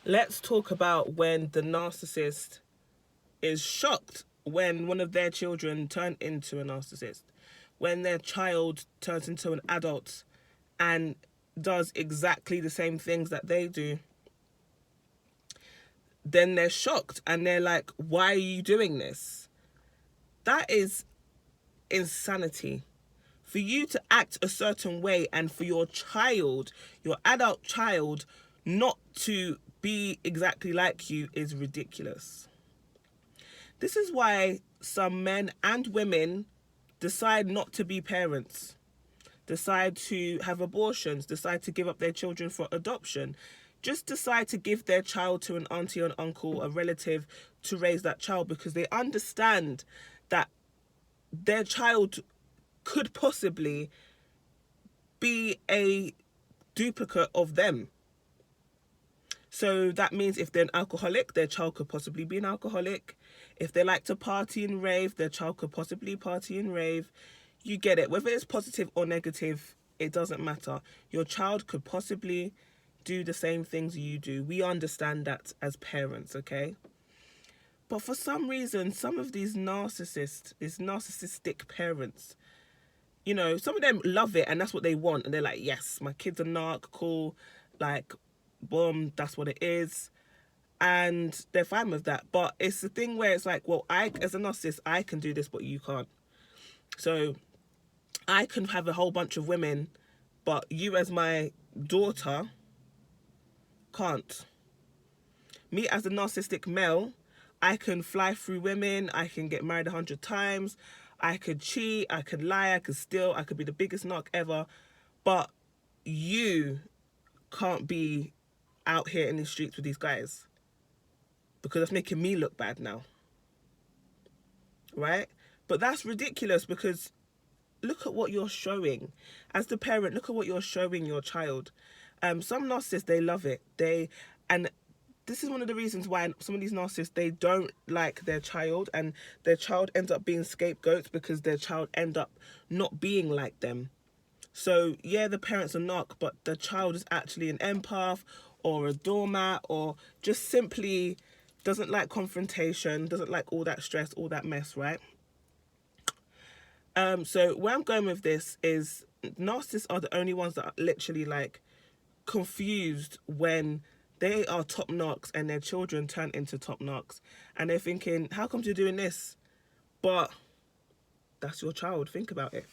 Let's talk about when the narcissist is shocked when one of their children turn into a narcissist, when their child turns into an adult and does exactly the same things that they do. Then they're shocked and they're like, why are you doing this? That is insanity. For you to act a certain way and for your child, your adult child, not to be exactly like you is ridiculous. This is why some men and women decide not to be parents, decide to have abortions, decide to give up their children for adoption, just decide to give their child to an auntie or an uncle, a relative, to raise that child, because they understand that their child could possibly be a duplicate of them. So that means if they're an alcoholic, their child could possibly be an alcoholic. If they like to party and rave, their child could possibly party and rave. You get it. Whether it's positive or negative, it doesn't matter. Your child could possibly do the same things you do. We understand that as parents, okay? But for some reason, some of these narcissistic parents, you know, some of them love it and that's what they want. And they're like, yes, my kid's a narc, cool. Like, boom, that's what it is. And they're fine with that. But it's the thing where it's like, well, I, as a narcissist, I can do this, but you can't. So I can have a whole bunch of women, but you as my daughter can't. Me as a narcissistic male, I can fly through women, I can get married 100 times, I could cheat, I could lie, I could steal, I could be the biggest narc ever, but you can't be out here in the streets with these guys, because that's making me look bad now, right? But that's ridiculous, because look at what you're showing. As the parent, look at what you're showing your child. Some narcissists, they love it. And this is one of the reasons why some of these narcissists, they don't like their child, and their child ends up being scapegoats because their child end up not being like them. So yeah, the parents are narc, but the child is actually an empath or a doormat, or just simply doesn't like confrontation, doesn't like all that stress, all that mess, right? So where I'm going with this is narcissists are the only ones that are literally like confused when they are top narcs and their children turn into top narcs, and they're thinking, how come you're doing this? But that's your child. Think about it.